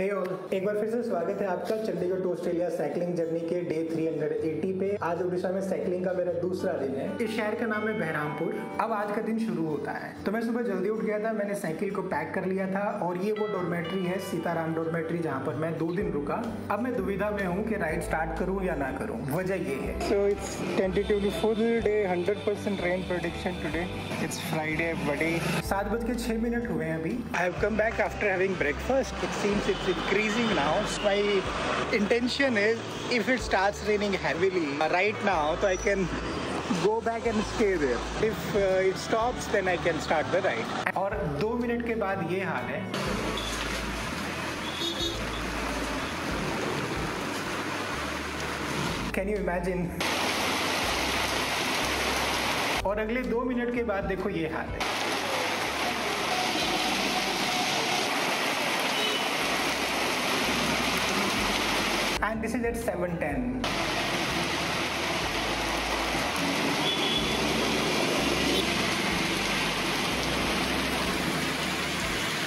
हे और एक बार फिर से स्वागत है आपका Chandigarh to Australia cycling journey के डे 380 पे। आज उड़ीसा में साइकिलिंग का मेरा दूसरा दिन है। इस शहर का नाम है बहरामपुर। अब आज का दिन शुरू होता है तो मैं सुबह जल्दी उठ गया था, मैंने साइकिल को पैक कर लिया था और ये वो डॉर्मेट्री है सीताराम डॉर्मेट्री जहाँ पर मैं 2 दिन रुका। अब मैं दुविधा में हूँ कि राइड स्टार्ट करूँ या ना करूँ। वजह ये है So it's tentatively full day, 100% rain prediction today. It's Friday, buddy. 7:06 हुए हैं अभी। I have come back after having breakfast. It seems it's increasing now. So my intention is, if it starts raining heavily right now, so I can go back and stay there. If it stops, then I can start the ride. और 2 minute के बाद ये हाल है। Can you imagine? और अगले 2 minute के बाद देखो ये हाल है। And this is at 7:10.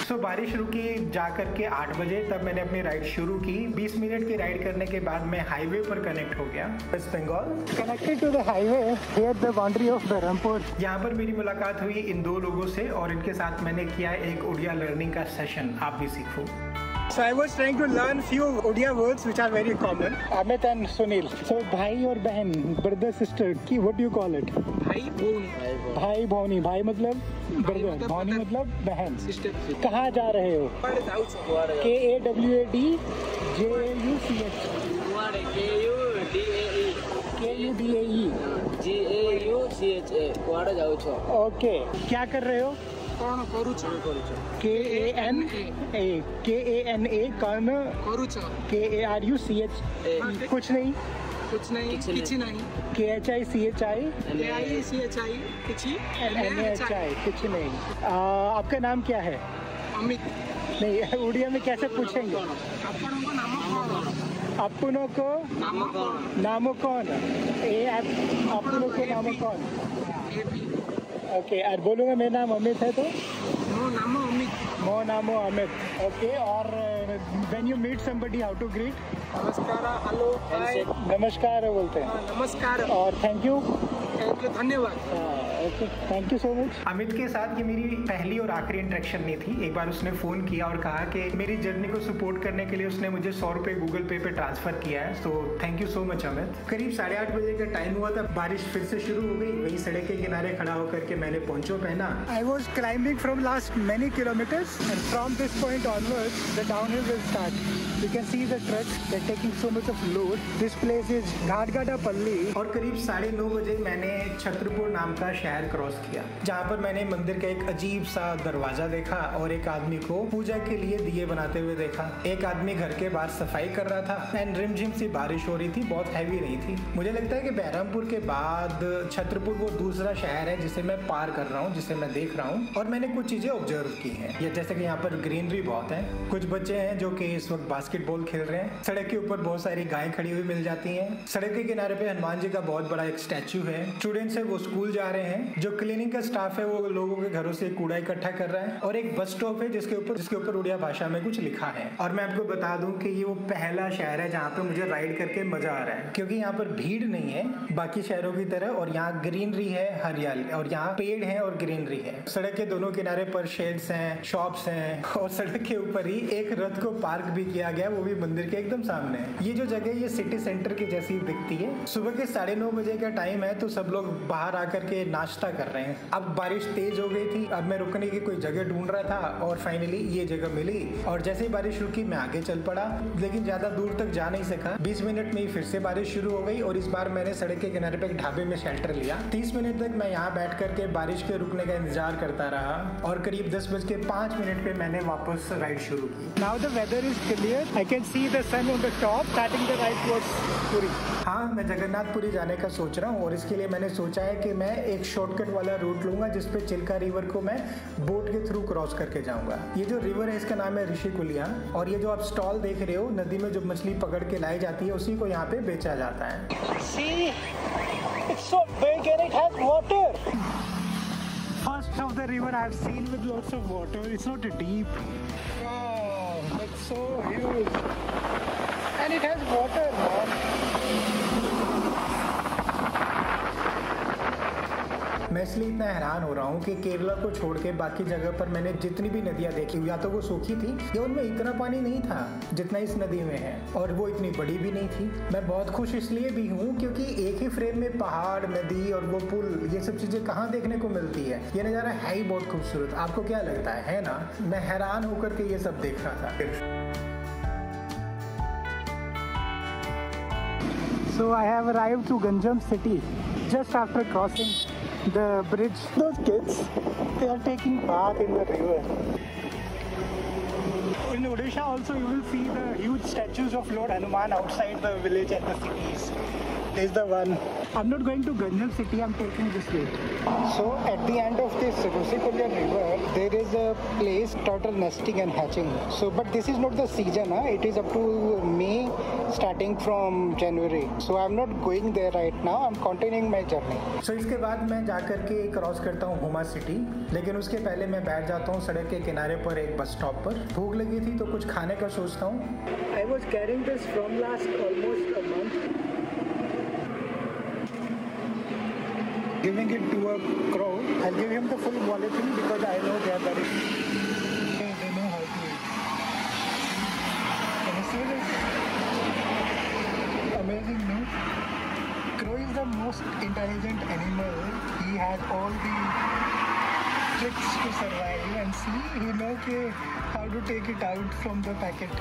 तो बारिश रुकी जा करके 8 बजे, तब मैंने अपनी राइड शुरू की। 20 मिनट की राइड करने के बाद मैं हाईवे पर कनेक्ट हो गया West Bengal. Connected to the highway here the boundary of Berhampur. यहाँ पर मेरी मुलाकात हुई इन 2 लोगों से और इनके साथ मैंने किया एक उड़िया लर्निंग का सेशन। आप भी सीखो। So I was trying to learn few Odia words which are very common. Amit and Sunil. So भाई और बहन, brother sister, की what do you call it? भाई भौनी। भाई भौनी। भाई मतलब brother, भौनी मतलब बहन। कहाँ जा रहे हो? KAWAD JAUCH KUDAE कुआड़े जाऊ छो। ओके, क्या कर रहे हो? कौन करू छो? KANA कौन करू छो? KARUCH कुछ नहीं। कुछ नहीं, किछि नहीं। KHICHI KICHI किछि NHI कुछ नहीं। आपका नाम क्या है? अमित। नहीं, उड़िया में कैसे पूछेंगे? आपनको नाम कौन? अपनों को नाम कौन? नाम कौन? अपनों को नाम कौन? ओके, और बोलूँगा मेरा नाम अमित है तो मो नाम अमित। मो नाम अमित। ओके, और when you meet somebody how to greet? नमस्कार, हेलो, हाय। नमस्कार बोलते हैं। नमस्कार और थैंक यू, धन्यवाद। Okay, thank you so much. Amit के साथ ये मेरी पहली और आखिरी इंटरेक्शन नहीं थी। एक बार उसने फ़ोन किया और कहा कि मेरी जर्नी को सपोर्ट करने के लिए उसने मुझे 100 रुपये गूगल पे ट्रांसफ़र किया है। So thank you so much Amit. करीब 8:30 बजे का टाइम हुआ था, बारिश फिर से शुरू हो गई। वही सड़क के किनारे खड़ा होकर के मैंने पोंचो पहना। I was climbing from last many kilometers and from this point onwards the downhill will start. You can see the trucks, they're taking so much of load. This place is Ghatgadapalli. और करीब 9:30 बजे मैंने छत्रपुर नाम का शहर cross किया, जहाँ पर मैंने मंदिर का एक अजीब सा दरवाजा देखा और एक आदमी को पूजा के लिए दिए बनाते हुए देखा। एक आदमी घर के बाहर सफाई कर रहा था एंड रिमझिम सी बारिश हो रही थी, बहुत हैवी नहीं थी। मुझे लगता है कि बहरामपुर के बाद छत्रपुर वो दूसरा शहर है जिसे मैं पार कर रहा हूँ, जिसे मैं देख रहा हूँ। और मैंने कुछ चीजें ऑब्जर्व की हैं, ये जैसे कि यहाँ पर ग्रीनरी बहुत है। कुछ बच्चे हैं जो कि इस वक्त बास्केटबॉल खेल रहे हैं। सड़क के ऊपर बहुत सारी गायें खड़ी हुई मिल जाती हैं। सड़क के किनारे पे हनुमान जी का बहुत बड़ा एक स्टैचू है। स्टूडेंट्स है वो स्कूल जा रहे हैं। जो क्लीनिंग का स्टाफ है वो लोगों के घरों से कूड़ा इकट्ठा कर रहा है। और एक बस स्टॉप है जिसके ऊपर उड़िया भाषा में कुछ लिखा है। और मैं आपको बता दूं कि ये वो पहला शहर है जहाँ पे मुझे राइड करके मजा आ रहा है, क्योंकि यहाँ पर भीड़ नहीं है बाकी शहरों की तरह, और यहाँ ग्रीनरी है, हरियाली, और यहाँ पेड़ है और ग्रीनरी है। सड़क के दोनों किनारे पर शेड्स हैं, शॉप्स हैं, और सड़क के ऊपर ही एक रथ को पार्क भी किया गया, वो भी मंदिर के एकदम सामने। ये जो जगह ये सिटी सेंटर की जैसी दिखती है। सुबह के 9:30 बजे का टाइम है तो सब लोग बाहर आकर के नाश्ता कर रहे हैं। अब बारिश तेज हो गई थी, अब मैं रुकने की कोई जगह ढूंढ रहा था और फाइनली ये जगह मिली। और जैसे ही बारिश रुकी मैं आगे चल पड़ा, लेकिन ज्यादा दूर तक जा नहीं सका। 20 मिनट में ही फिर से बारिश शुरू हो गई और इस बार मैंने सड़क के किनारे पे एक ढाबे में शेल्टर लिया। 30 मिनट तक मैं यहाँ बैठ करके बारिश के रुकने का इंतजार करता रहा और करीब 10:05 पे मैंने वापस राइड शुरू की। Now the weather is clear. I can see the sun on the top. Starting the ride towards Puri. हाँ, मैं जगन्नाथपुरी जाने का सोच रहा हूँ और इसके लिए मैंने सोचा है कि मैं एक शॉर्टकट वाला रूट लूंगा जिसपे चिल्का रिवर को मैं बोट के थ्रू क्रॉस करके जाऊंगा। ये जो रिवर है इसका नाम है ऋषिकुलिया, और ये जो आप स्टॉल देख रहे हो, नदी में जो मछली पकड़ के लाई जाती है उसी को यहाँ पे बेचा जाता है। See, it's so big and it has water. First of the river I have seen with lots of water. It's not deep. Wow, that's so huge. And it has water, man. मैं इसलिए इतना हैरान हो रहा हूँ कि केरला को छोड़ के बाकी जगह पर मैंने जितनी भी नदियाँ देखी या तो वो सूखी थी या उनमें इतना पानी नहीं था जितना इस नदी में है, और वो इतनी बड़ी भी नहीं थी। मैं बहुत खुश इसलिए भी हूँ क्योंकि एक ही फ्रेम में पहाड़, नदी और वो पुल, ये सब चीजें कहाँ देखने को मिलती है। ये नज़ारा है ही बहुत खूबसूरत। आपको क्या लगता है ना? मैं हैरान होकर के ये सब देख रहा था। So I have arrived to Ganjam city just after crossing the bridge. Those kids, they are taking bath in the river. In Odisha also you will see the huge statues of Lord Hanuman outside the village and the cities. This is the one. I'm not going to Ganjam city, I'm taking this way. So at the end of this Rusikulya river, there is a place turtle nesting and hatching. So but this is not the season, it is up to May, starting from January. So I'm not going there right now, I'm continuing my journey. So इसके बाद मैं जाकर के cross करता हूँ Huma city, लेकिन उसके पहले मैं बैठ जाता हूँ सड़क के किनारे पर एक बस स्टॉप पर। भूख लगी थी तो कुछ खाने का सोचता हूँ। I was carrying this from last almost a month. Giving it to a crow. I'll give him the full quality because I know they are very. They know how to eat. Can you see this? Amazing, no? Crow is the most intelligent animal. He has all the tricks to survive, and see, he knows how to take it out from the packet.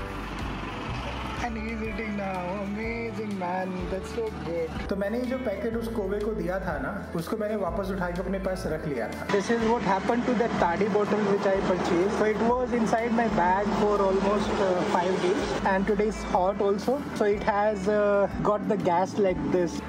And he's eating now. Amazing, man. That's so good. तो मैंने जो packet उस कौवे को दिया था ना, उसको मैंने वापस उठा के अपने पास रख लिया था। This is what happened to that toddy bottle which I purchased. So it was inside my bag for almost 5 days, and today is hot also. So it has got the gas like this.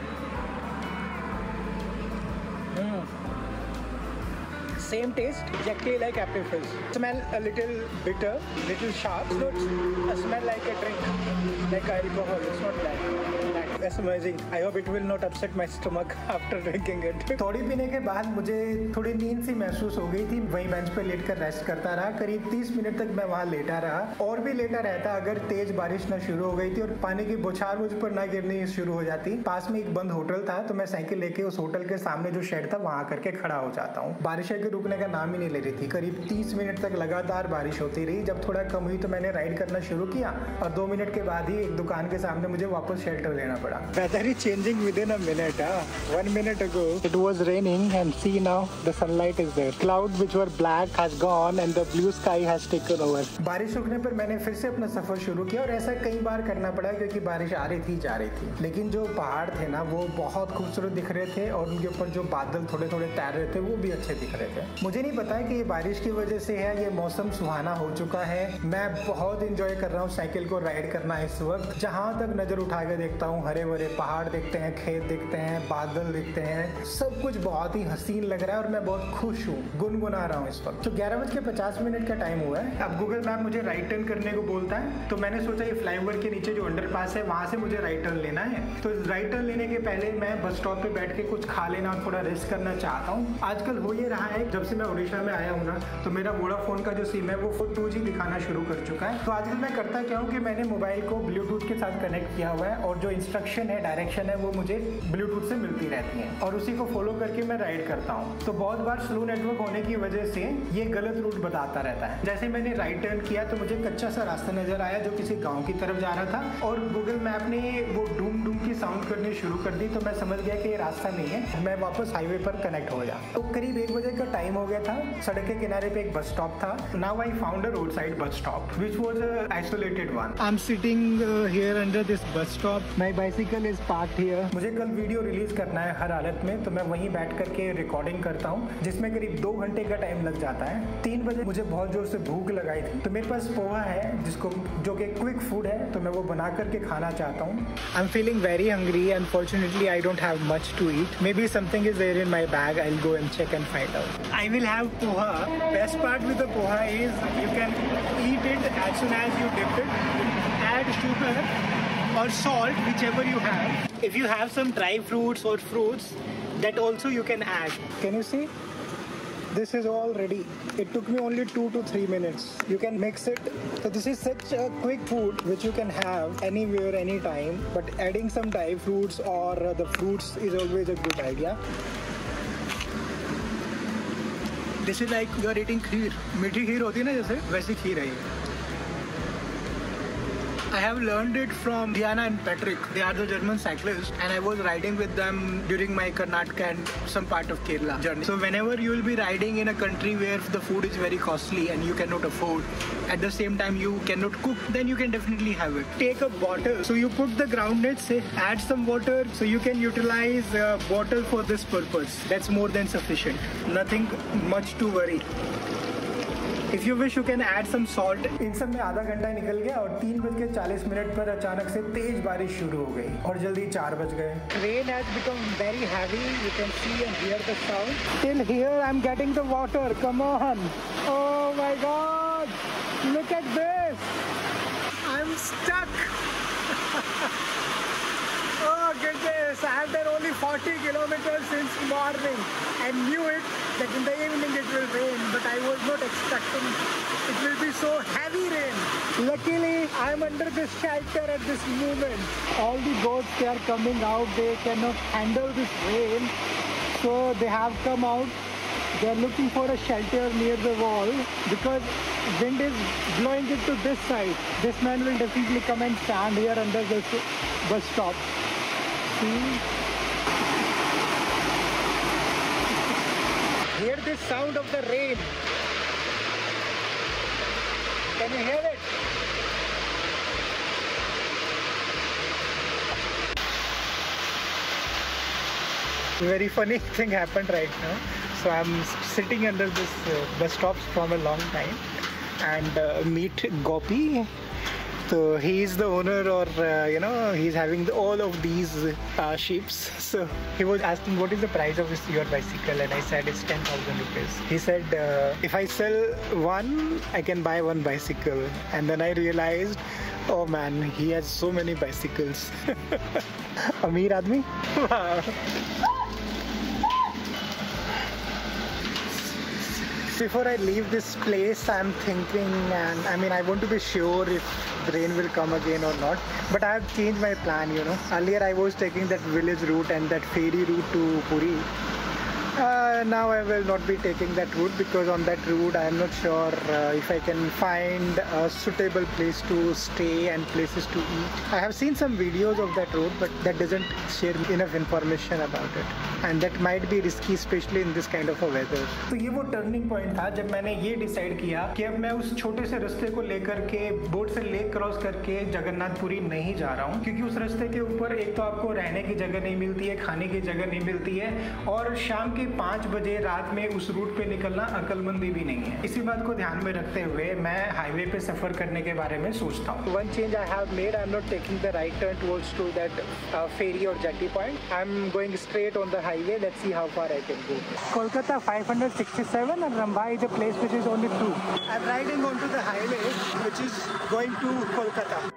Same taste, exactly like apple fizz. Smell a little bitter, little sharp. It's not a smell like a drink, like alcohol. It's not that. That's amazing. I hope it will not upset my stomach after drinking it. थोड़ी पीने के बाद मुझे थोड़ी नींद सी महसूस हो गई थी। वहीं बेंच पे लेट कर रेस्ट करता रहा। करीब 30 मिनट तक मैं वहाँ लेटा रहा, और भी लेटा रहता अगर तेज बारिश न शुरू हो गई थी और पानी की बौछार मुझ पर न गिरनी शुरू हो जाती। पास में एक बंद होटल था, तो मैं साइकिल लेके उस होटल के सामने जो शेड था वहाँ करके खड़ा हो जाता हूँ। बारिश के रुकने का नाम ही नहीं ले रही थी। करीब 30 मिनट तक लगातार बारिश होती रही। जब थोड़ा कम हुई तो मैंने राइड करना शुरू किया, और 2 मिनट के बाद ही एक दुकान के सामने मुझे वापस शेल्टर लेना पड़ा। Weather is changing within a minute. 1 minute ago it was raining, and see now the sunlight is there. Clouds which were black has gone and the blue sky has taken over. बारिश रुकने पर मैंने फिर से अपना सफर शुरू किया, और ऐसा कई बार करना पड़ा क्योंकि बारिश आ रही थी जा रही थी। लेकिन जो पहाड़ थे ना वो बहुत खूबसूरत दिख रहे थे, और उनके ऊपर जो बादल थोड़े थोड़े तैर रहे थे वो भी अच्छे दिख रहे थे। मुझे नहीं पता है कि ये बारिश की वजह से है, ये मौसम सुहाना हो चुका है। मैं बहुत इंजॉय कर रहा हूँ साइकिल को राइड करना इस वक्त। जहाँ तक नजर उठा के देखता हूँ हरे भरे पहाड़ दिखते हैं, खेत दिखते हैं, बादल दिखते हैं, सब कुछ बहुत ही हसीन लग रहा है, और मैं बहुत खुश हूँ, गुनगुना रहा हूँ इस वक्त। तो 11:50 का टाइम हुआ है। अब गूगल मैप मुझे राइट टर्न करने को बोलता है, तो मैंने सोचा ये फ्लाईओवर के नीचे जो अंडरपास है वहाँ से मुझे राइट टर्न लेना है। तो राइट टर्न लेने के पहले मैं बस स्टॉप पे बैठ के कुछ खा लेना और थोड़ा रेस्ट करना चाहता हूँ। आजकल हो ये रहा है, जब से मैं उड़ीसा में आया हूँ ना, तो मेरा वोडाफोन का जो सिम है वो 2G दिखाना शुरू कर चुका है। तो आजकल मैं करता क्या हूँ कि मैंने मोबाइल को ब्लूटूथ के साथ कनेक्ट किया हुआ है, और जो इंस्ट्रक्शन है, डायरेक्शन है, वो मुझे ब्लूटूथ से मिलती रहती है, और उसी को फॉलो करके मैं राइड करता हूँ। तो बहुत बार स्लो नेटवर्क होने की वजह से ये गलत रूट बताता रहता है। जैसे मैंने राइट टर्न किया तो मुझे कच्चा सा रास्ता नजर आया जो किसी गाँव की तरफ जा रहा था, और गूगल मैप ने वो डूम डूम की साउंड करनी शुरू कर दी। तो मैं समझ गया कि ये रास्ता नहीं है, मैं वापस हाईवे पर कनेक्ट हो गया। तो करीब 1 बजे का टाइम हो गया था। सड़क के किनारे पे एक बस स्टॉप था। Now I found a road side bus stop which was a isolated one. I'm sitting here under this bus stop. My bicycle is parked here. मुझे कल वीडियो रिलीज करना है हर हालत में, तो मैं वहीं बैठ करके रिकॉर्डिंग करता हूँ, जिसमें करीब 2 घंटे का टाइम लग जाता है। 3 बजे मुझे बहुत जोर से भूख लगाई थी, तो मेरे पास पोहा है जो कि क्विक फूड है, तो मैं वो बना करके खाना चाहता हूँ। I'm feeling very hungry. Unfortunately, I don't have much to eat. Maybe something is there in my bag. I'll go and check and find out. I will have poha. Best part with the poha is you can eat it as soon as you dip it. Add sugar or salt, whichever you have. If you have some dry fruits or fruits, that also you can add. Can you see? This is all ready. It took me only 2 to 3 minutes. You can mix it. So this is such a quick food which you can have anywhere, anytime. But adding some dry fruits or the fruits is always a good idea. This is like you are eating kheer. मीठी खीर होती है ना जैसे, वैसी खीर है ये. I have learned it from Diana and Patrick. They are the German cyclists, and I was riding with them during my Karnataka and some part of Kerala journey. So whenever you will be riding in a country where the food is very costly and you cannot afford, at the same time you cannot cook, then you can definitely have it. Take a bottle. So you put the groundnuts, add some water, so you can utilize a bottle for this purpose. That's more than sufficient. Nothing much to worry. If you wish, you can add some salt. इन सब में आधा घंटा निकल गया और 3:40 पर अचानक से तेज बारिश शुरू हो गई और जल्दी 4 बज गए. Rain has become very heavy. You can see and hear the sound. Till here, I'm getting the water. Come on! Oh my God! Look at this! I'm stuck. Oh goodness! I have done only 40 kilometers since morning. I knew it that in the evening it will rain, but I was not expecting it will be so heavy rain. Luckily, I am under this shelter at this moment. All the goats, they are coming out. They cannot handle this rain, so they have come out. They are looking for a shelter near the wall because wind is blowing it to this side. This man will definitely come and stand here under the bus stop. See? Hear the sound of the rain. Can you hear it? Very funny thing happened right now. So I'm sitting under this bus stops from a long time and meet Gopi. So he is the owner, or he's having all of these sheeps. So he was asking what is the price of your bicycle, and I said it's 10,000 rupees. He said if I sell one, I can buy one bicycle. And then I realized, oh man, he has so many bicycles. Ameer aadmi. Before I leave this place, I'm thinking, and I want to be sure if the rain will come again or not. But I have changed my plan, Earlier I was taking that village route and that ferry route to Puri. Now I will not be taking that route because on that route I am not sure if I can find a suitable place to stay and places to eat. I have seen some videos of that route, but that doesn't share enough information about it, and that might be risky, especially in this kind of a weather. तो ये वो turning point था जब मैंने ये decide किया कि अब मैं उस छोटे से रास्ते को लेकर के बोट से लेक क्रॉस करके जगन्नाथपुरी नहीं जा रहा हूँ, क्योंकि उस रास्ते के ऊपर एक तो आपको रहने की जगह नहीं मिलती है, खाने की जगह नहीं मिलती है, और शाम के 5 बजे रात में उस रूट पे निकलना अकलमंदी भी नहीं है. इसी बात को ध्यान में रखते हुए मैं हाईवे पे सफर करने के बारे में सोचता हूँ. One change I have made, I'm not taking the right turn towards to that ferry or jetty point. I'm going straight on the highway. Let's see how far I can go. Kolkata 567 and Rambai is a place which is only 2. I'm riding onto the highway which is going to Kolkata.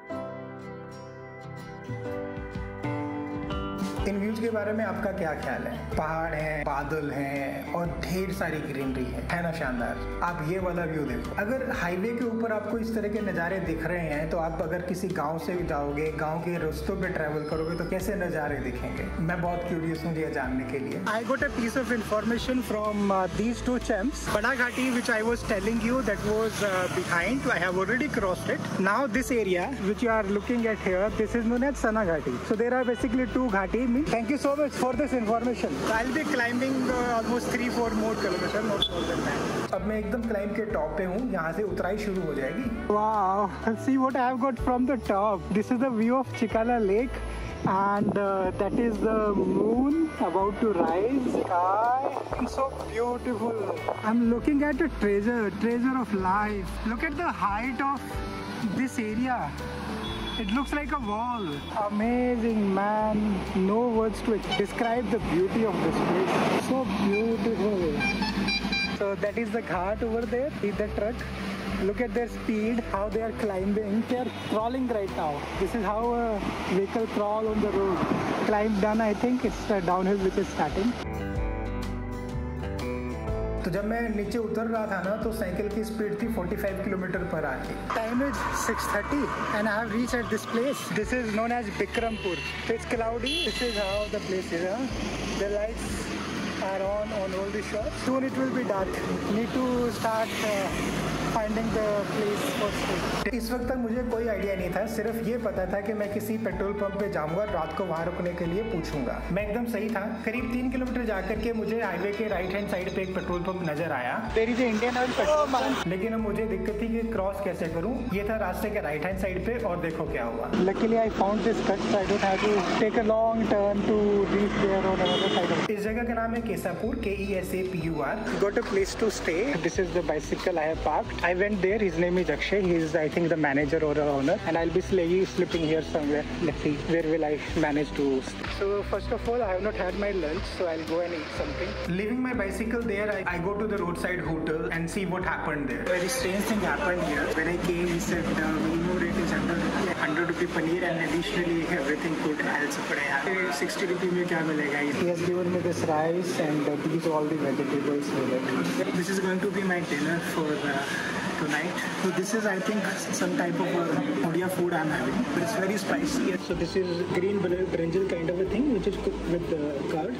In views के बारे में आपका क्या ख्याल है? पहाड़ हैं, बादल हैं और ढेर सारी ग्रीनरी है ना शानदार? आप ये वाला व्यू देखो. अगर हाईवे के ऊपर आपको इस तरह के नज़ारे दिख रहे हैं तो आप अगर किसी गांव से जाओगे, गांव के रास्तों पे ट्रैवल करोगे तो कैसे नज़ारे दिखेंगे? मैं बहुत क्यूरियस हूँ ये जानने के लिए. I got a piece of information from these two champs. Bada Ghati, which I was telling you, that was behind. I have already crossed it. Now this area which you are looking at here, this is known as Sana Ghati. So there are basically two ghati. Thank you so much for this information. I'll be climbing almost 3-4 more kilometers, not more than that. अब मैं एकदम climb के top पे हूँ. यहाँ से उतराई शुरू हो जाएगी. Wow! See what I have got from the top. This is the view of Chikala Lake, and that is the moon about to rise. Sky, it's so beautiful. I'm looking at a treasure of life. Look at the height of this area. It looks like a wall. Amazing, man. No words to describe the beauty of this place. So beautiful. So that is the ghat over there. See the truck. Look at their speed, how they are climbing. They are crawling right now. This is how a vehicle crawl on the road. Climb done, I think it's the downhill which is starting. तो जब मैं नीचे उतर रहा था ना तो cycle की स्पीड थी 45 kilometre per hour. Time is 6:30 and I have reached at this place. This is known as Bikrampur. It's cloudy. This is how the place is. The lights are on all the shops. Soon it will be dark. Need to start finding the place for stay. इस वक्त तक मुझे कोई idea नहीं था, सिर्फ ये पता था कि मैं किसी पेट्रोल पंप पे जाऊंगा, रात को वहां रुकने के लिए पूछूंगा। मैं एकदम सही था। करीब 3 किलोमीटर जाकर के मुझे हाईवे के राइट हैंड साइड पे एक पेट्रोल पंप नजर आया। There is an Indian oil petrol pump. लेकिन अब मुझे दिक्कत थी कि क्रॉस कैसे करूं। ये था रास्ते के राइट हैंड साइड पे और देखो क्या हुआ। Luckily I found this cut, so I don't have to take a long turn to reach there on another side of it. इस जगह का नाम है केसापुर, KESAPUR। Got a place to stay. This is the bicycle I have parked. I went there. His name is Akshay. He is, I think, the manager or the owner. And I'll be sleeping here somewhere. Let's see where will I manage to stay. So first of all, I have not had my lunch, so I'll go and eat something. Leaving my bicycle there, I go to the roadside hotel and see what happened there. Very strange thing happened here. When I came, he said the minimum rate is 100 rupee paneer and additionally everything could also put 60 rupee में क्या मिलेगा? He has given me this rice and these are all the vegetables with it. This is going to be my dinner for tonight. So this is, I think, some type of Odia food I'm having, but it's very spicy. So this is green brinjal kind of a thing, which is cooked with curd.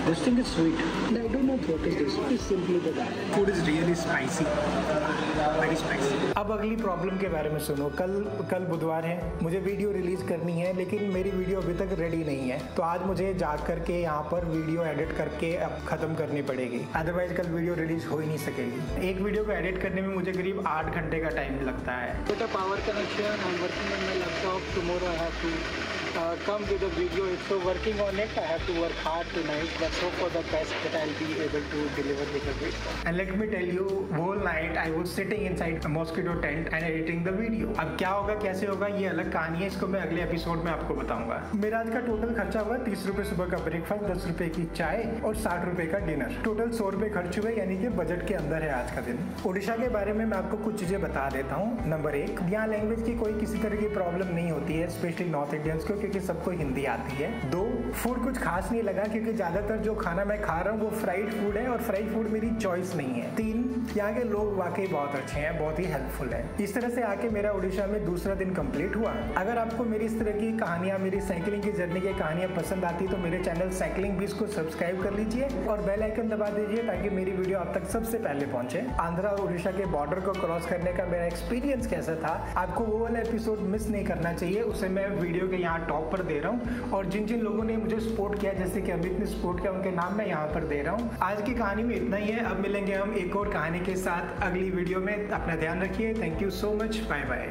This thing is sweet. I don't know what is this. It's simply the dal. Food is really spicy. Very spicy. अब अगली problem के बारे में सुनो। कल बुधवार है, मुझे वीडियो रिलीज करनी है, लेकिन मेरी वीडियो अभी तक रेडी नहीं है। तो आज मुझे जा करके यहाँ पर वीडियो एडिट करके अब खत्म करनी पड़ेगी, अदरवाइज कल वीडियो रिलीज हो ही नहीं सकेगी। एक वीडियो को एडिट करने में मुझे करीब 8 घंटे का टाइम लगता है। Got a power connection. I'm working on my laptop. Tomorrow I have to come with a video. So working on it. I have to work hard tonight. Let's hope for the best that I'll be able to deliver the video. And let me tell you, whole night I was sitting inside a mosquito tent and editing the video. अब क्या होगा कैसे होगा ये अलग कहानी है, इसको मैं अगले एपिसोड में आपको बताऊंगा। मेरा आज का टोटल खर्चा हुआ 30 रुपए सुबह का ब्रेकफास्ट, 10 रुपए की चाय और 60 रुपए का डिनर। टोटल 100 रुपए खर्च हुए, यानी कि बजट के अंदर है आज का दिन। उड़ीसा के बारे में मैं आपको कुछ चीजें बता देता हूँ। नंबर 1, यहाँ लैंग्वेज की कोई किसी तरह की प्रॉब्लम नहीं होती है, स्पेशली नॉर्थ इंडियंस को, क्योंकि सबको हिंदी आती है। 2, फूड कुछ खास नहीं लगा, क्योंकि ज्यादातर जो खाना मैं खा रहा हूँ वो फ्राइड फूड है और फ्राइड फूड मेरी चॉइस नहीं है। 3, यहाँ के लोग वाकई बहुत अच्छे हैं, बहुत ही हेल्पफुल है। इस तरह से आके मेरा उड़ीसा में दूसरा दिन कंप्लीट हुआ। अगर आपको मेरी इस तरह की कहानियां, मेरी साइकिलिंग की जर्नी की कहानियां पसंद आती तो मेरे चैनल साइकिलिंग बीज को सब्सक्राइब कर लीजिए और बेल आइकन दबा दीजिए ताकि मेरी वीडियो आप तक सबसे पहले पहुंचे। आंध्रा और उड़ीसा के बॉर्डर को क्रॉस करने का मेरा एक्सपीरियंस कैसा था, आपको वो वाला एपिसोड मिस नहीं करना चाहिए, उसे मैं वीडियो के यहाँ टॉप पर दे रहा हूँ। और जिन जिन लोगों ने मुझे सपोर्ट किया, जैसे कि अमित ने सपोर्ट किया, उनके नाम मैं यहाँ पर दे रहा हूँ। आज की कहानी में इतना ही है। अब मिलेंगे हम एक और कहानी के साथ अगली वीडियो में। अपना ध्यान रखिए। Thank you so much. Bye bye.